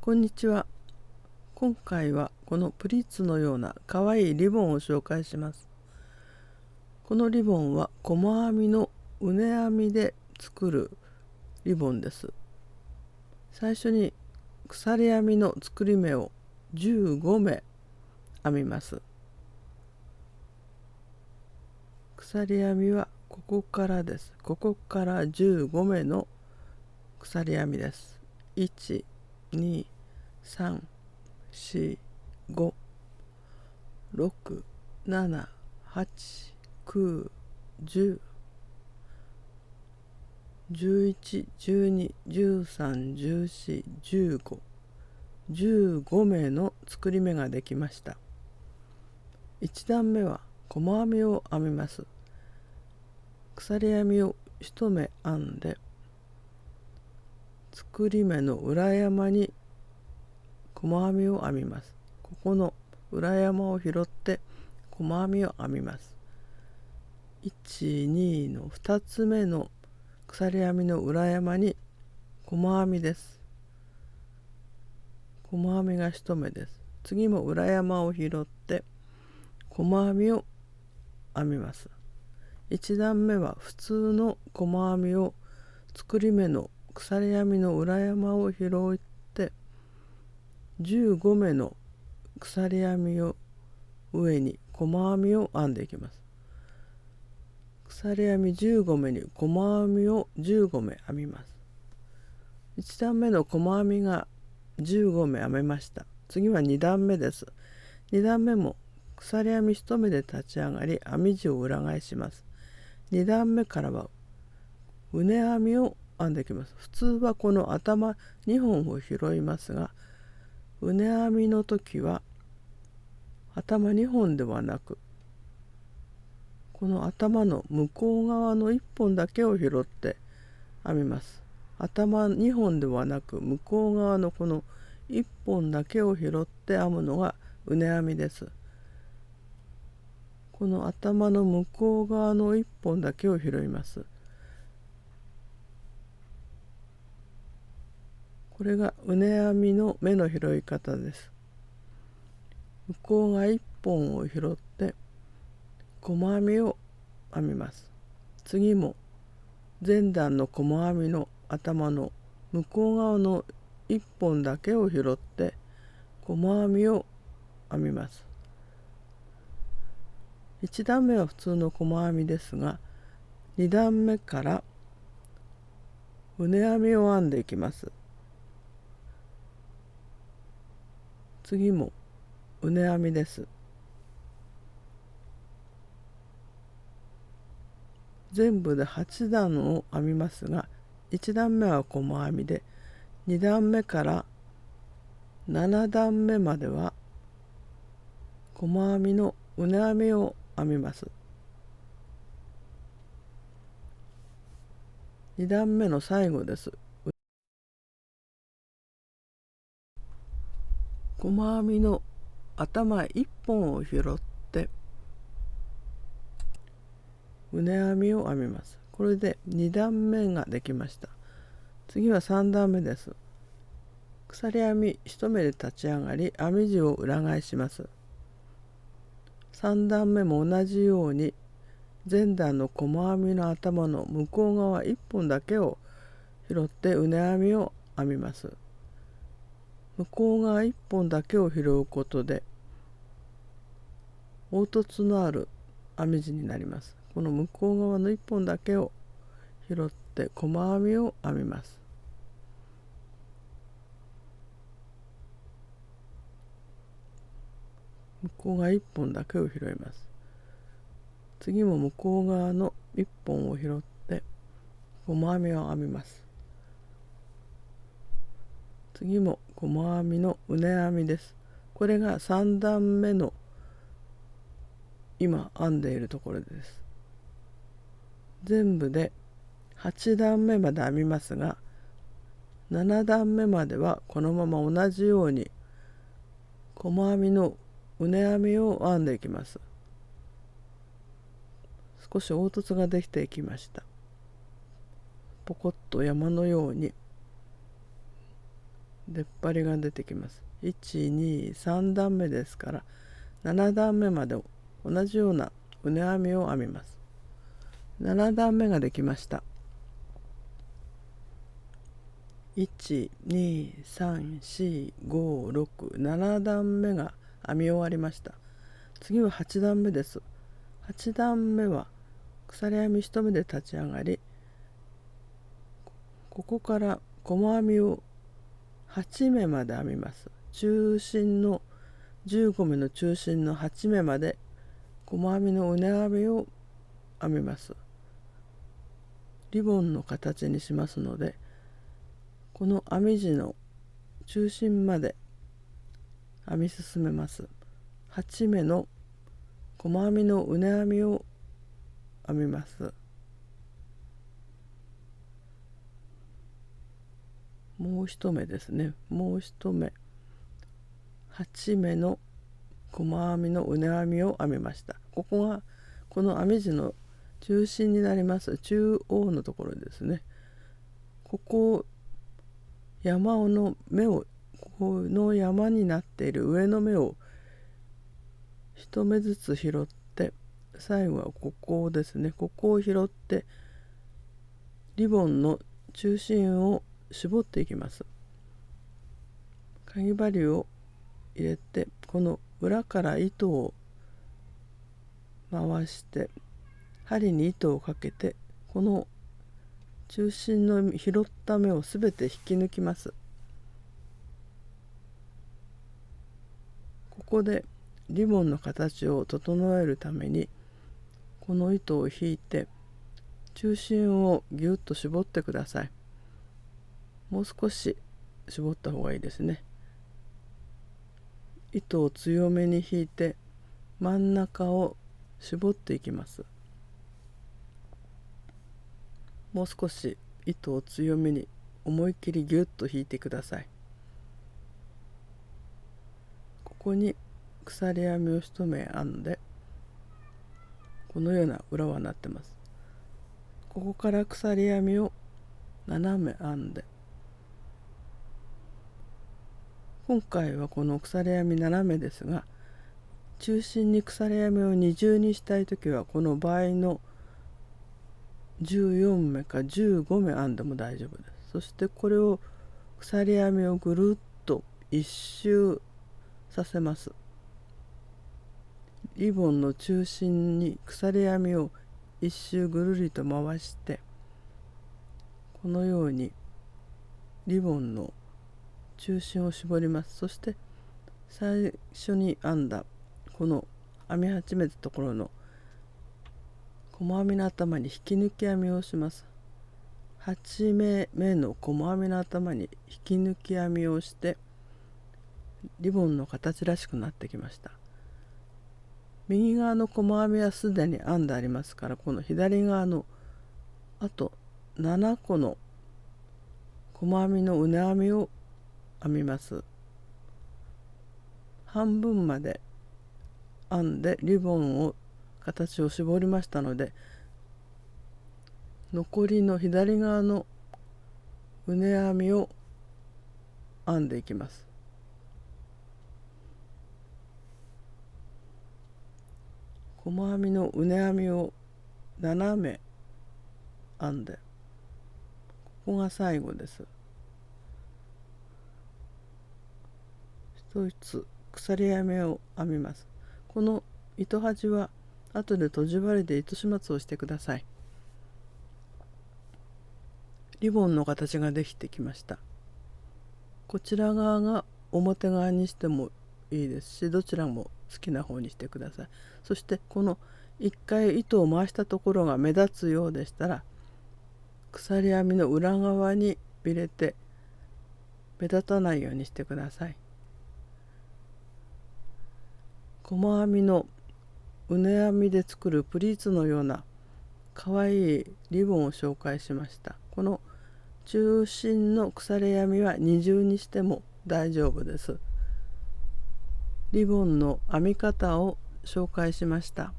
こんにちは。今回はこのプリーツのようなかわいいリボンを紹介します。このリボンは細編みの畝編みで作るリボンです。最初に鎖編みの作り目を15目編みます。鎖編みはここからです。ここから15目の鎖編みです。1、2、3、4、5、6、7、8、9、10、11、12、13、14、15、15名の作り目ができました。1段目は細編みを編みます。鎖編みを1目編んで、作り目の裏山に細編みを編みます。ここの裏山を拾って細編みを編みます。1、2の2つ目の鎖編みの裏山に細編みです。細編みが1目です。次も裏山を拾って細編みを編みます。1段目は普通の細編みを作り目の鎖編みの裏山を拾って15目の鎖編みを上に細編みを編んでいきます。鎖編み15目に細編みを15目編みます。1段目の細編みが15目編めました。次は2段目です。2段目も鎖編み1目で立ち上がり編み地を裏返します。2段目からは畝編みを編んでいきます。普通はこの頭2本を拾いますが、畝編みの時は頭2本ではなく、この頭の向こう側の1本だけを拾って編みます。頭2本ではなく、向こう側のこの1本だけを拾って編むのが畝編みです。この頭の向こう側の1本だけを拾います。これが畝編みの目の拾い方です。向こうが1本を拾って細編みを編みます。次も前段の細編みの頭の向こう側の1本だけを拾って細編みを編みます。1段目は普通の細編みですが、2段目から畝編みを編んでいきます。次も畝編みです。全部で8段を編みますが、1段目は細編みで、2段目から7段目までは細編みの畝編みを編みます。2段目の最後です。細編みの頭1本を拾って畝編みを編みます。これで2段目ができました。次は3段目です。鎖編み1目で立ち上がり編み地を裏返します。3段目も同じように前段の細編みの頭の向こう側1本だけを拾って畝編みを編みます。向こう側1本だけを拾うことで凹凸のある編み地になります。この向こう側の1本だけを拾って細編みを編みます。向こう側1本だけを拾います。次も向こう側の1本を拾って細編みを編みます。次も細編みの畝編みです。これが3段目の今編んでいるところです。全部で8段目まで編みますが、7段目まではこのまま同じように細編みの畝編みを編んでいきます。少し凹凸ができていきました。ポコッと山のように出っ張りが出てきます。1、2、3段目ですから7段目まで同じような畝編みを編みます。7段目ができました。1、2、3、4、5、6、7段目が編み終わりました。次は8段目です。8段目は鎖編み1目で立ち上がり、ここから細編みを8目まで編みます。中心の15目の中心の8目まで細編みの畝編みを編みます。リボンの形にしますので、この編み地の中心まで編み進めます。8目の細編みの畝編みを編みます。もう一目ですね。もう一目8目の細編みの畝編みを編みました。ここがこの編み地の中心になります。中央のところですね。ここ山の目を、この山になっている上の目を一目ずつ拾って、最後はここですね。ここを拾ってリボンの中心を絞っていきます。かぎ針を入れて、この裏から糸を回して針に糸をかけて、この中心の拾った目をすべて引き抜きます。ここでリボンの形を整えるために、この糸を引いて中心をぎゅっと絞ってください。もう少し絞った方がいいですね。糸を強めに引いて真ん中を絞っていきます。もう少し糸を強めに思いっきりぎゅっと引いてください。ここに鎖編みを1目編んで、このような裏はなってます。ここから鎖編みを7目編んで、今回はこの鎖編み7目ですが、中心に鎖編みを二重にしたいときはこの倍の14目か15目編んでも大丈夫です。そしてこれを鎖編みをぐるっと一周させます。リボンの中心に鎖編みを一周ぐるりと回して、このようにリボンの中心を絞ります。そして最初に編んだこの編み始めたところの細編みの頭に引き抜き編みをします。8目目の細編みの頭に引き抜き編みをして、リボンの形らしくなってきました。右側の細編みはすでに編んでありますから、この左側のあと7個の細編みの畝編みを編みます。半分まで編んでリボンを形を絞りましたので、残りの左側の畝編みを編んでいきます。細編みの畝編みを7目編んで、ここが最後です。一つ鎖編みを編みます。この糸端は後でとじ針で糸始末をしてください。リボンの形ができてきました。こちら側が表側にしてもいいですし、どちらも好きな方にしてください。そしてこの一回糸を回したところが目立つようでしたら、鎖編みの裏側に入れて目立たないようにしてください。細編みの畝編みで作るプリーツのようなかわいいリボンを紹介しました。この中心の鎖編みは二重にしても大丈夫です。リボンの編み方を紹介しました。